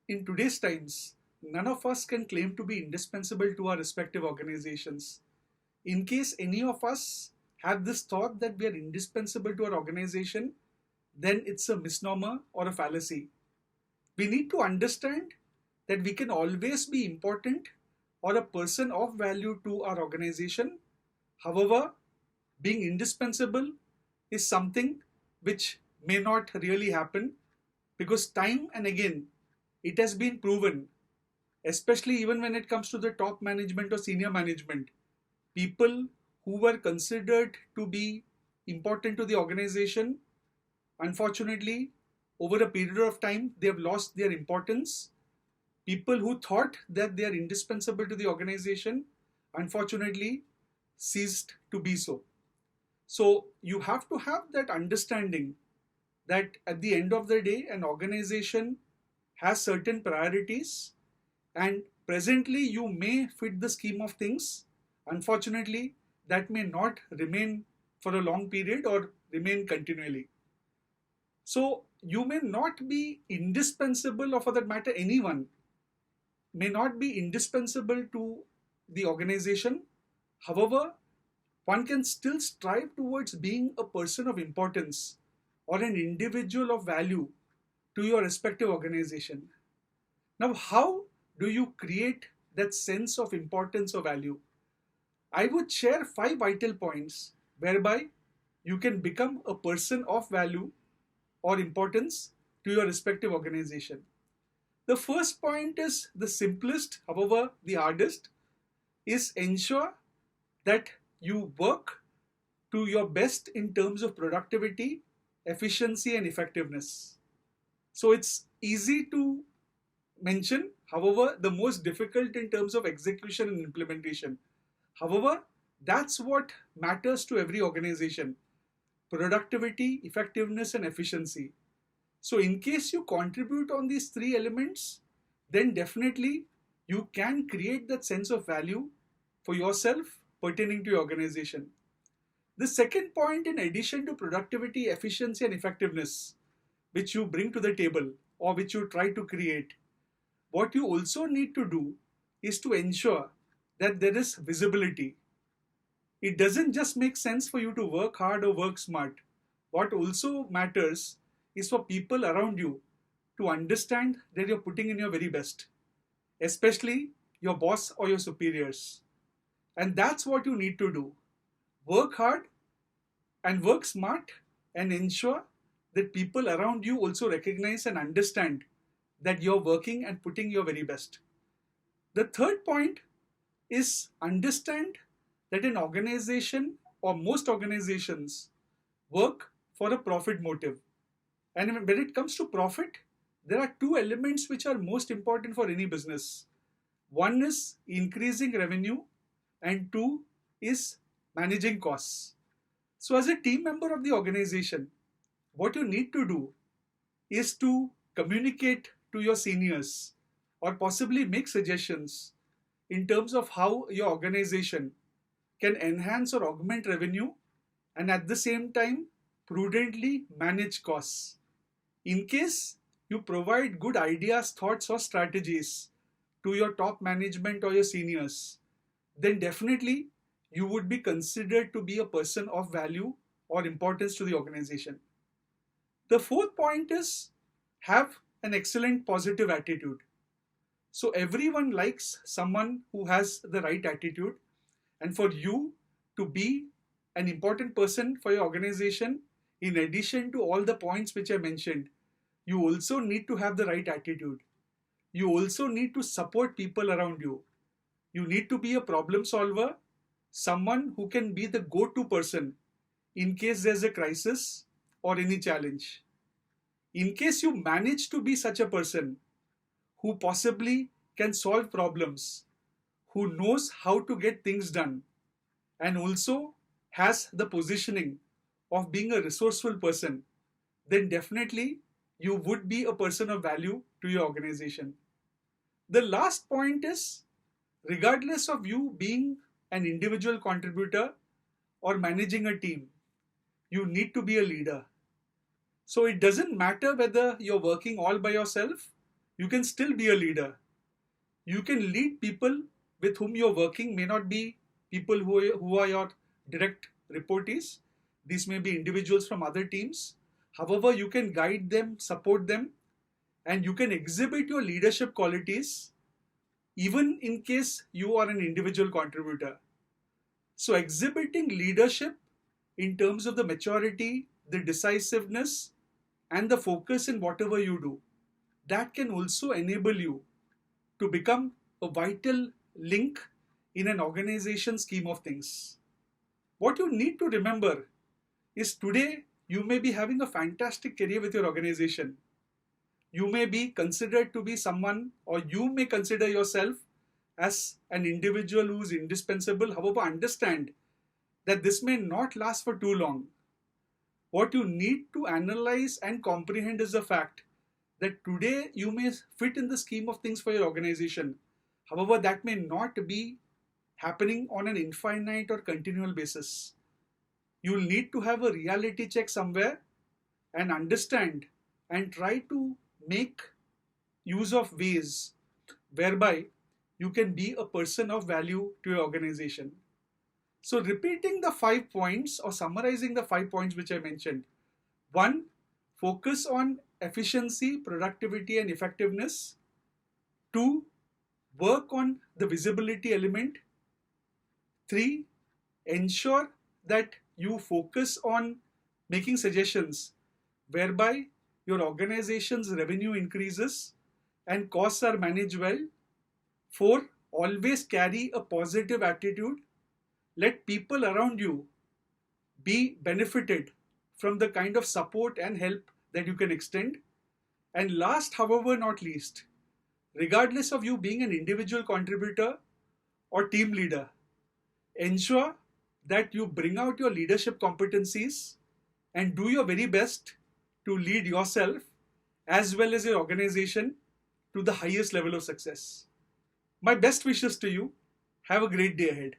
in today's times, none of us can claim to be indispensable to our respective organizations. In case any of us have this thought that we are indispensable to our organization, then it's a misnomer or a fallacy. We need to understand that we can always be important or a person of value to our organization. However, being indispensable is something which may not really happen because time and again it has been proven, especially even when it comes to the top management or senior management, people who were considered to be important to the organization, unfortunately, over a period of time, they have lost their importance. People who thought that they are indispensable to the organization, unfortunately, ceased to be so. So, you have to have that understanding that at the end of the day, an organization has certain priorities, and presently you may fit the scheme of things. Unfortunately, that may not remain for a long period or remain continually. So you may not be indispensable, or for that matter, anyone may not be indispensable to the organization. However, one can still strive towards being a person of importance or an individual of value to your respective organization. Now, how do you create that sense of importance or value? I would share 5 vital points whereby you can become a person of value or importance to your respective organization. The first point is the simplest, however, the hardest, is ensure that you work to your best in terms of productivity, efficiency, and effectiveness. So it's easy to mention, however, the most difficult in terms of execution and implementation. However, that's what matters to every organization: productivity, effectiveness, and efficiency. So, in case you contribute on these three elements, then definitely you can create that sense of value for yourself pertaining to your organization. The second point, in addition to productivity, efficiency, and effectiveness, which you bring to the table or which you try to create, what you also need to do is to ensure that there is visibility. It doesn't just make sense for you to work hard or work smart. What also matters is for people around you to understand that you're putting in your very best, especially your boss or your superiors. And that's what you need to do. Work hard and work smart and ensure that people around you also recognize and understand that you're working and putting your very best. The third point is understand that an organization or most organizations work for a profit motive. And when it comes to profit, there are two elements which are most important for any business. One is increasing revenue, and two is managing costs. So, as a team member of the organization, what you need to do is to communicate to your seniors or possibly make suggestions in terms of how your organization can enhance or augment revenue and at the same time prudently manage costs. In case you provide good ideas, thoughts, or strategies to your top management or your seniors, then definitely you would be considered to be a person of value or importance to the organization. The fourth point is have an excellent positive attitude. So everyone likes someone who has the right attitude, and for you to be an important person for your organization, in addition to all the points which I mentioned, you also need to have the right attitude. You also need to support people around you. You need to be a problem solver, someone who can be the go-to person in case there's a crisis or any challenge. In case you manage to be such a person who possibly can solve problems, who knows how to get things done, and also has the positioning of being a resourceful person, then definitely you would be a person of value to your organization. The last point is, regardless of you being an individual contributor or managing a team, you need to be a leader. So it doesn't matter whether you're working all by yourself you can still be a leader. You can lead people with whom you're working, may not be people who are your direct reportees. These may be individuals from other teams. However, you can guide them, support them, and you can exhibit your leadership qualities even in case you are an individual contributor. So, exhibiting leadership in terms of the maturity, the decisiveness, and the focus in whatever you do, that can also enable you to become a vital link in an organization scheme of things. What you need to remember is today you may be having a fantastic career with your organization. You may be considered to be someone, or you may consider yourself as an individual who is indispensable. However, understand that this may not last for too long. What you need to analyze and comprehend is the fact that today you may fit in the scheme of things for your organization. However, that may not be happening on an infinite or continual basis. You'll need to have a reality check somewhere and understand and try to make use of ways whereby you can be a person of value to your organization. So, repeating the 5 points or summarizing the 5 points which I mentioned. 1. Focus on efficiency, productivity, and effectiveness. 2. Work on the visibility element. 3. Ensure that you focus on making suggestions whereby your organization's revenue increases and costs are managed well. 4. Always carry a positive attitude. Let people around you be benefited from the kind of support and help that you can extend. And last, however not least, regardless of you being an individual contributor or team leader, ensure that you bring out your leadership competencies and do your very best to lead yourself as well as your organization to the highest level of success. My best wishes to you. Have a great day ahead.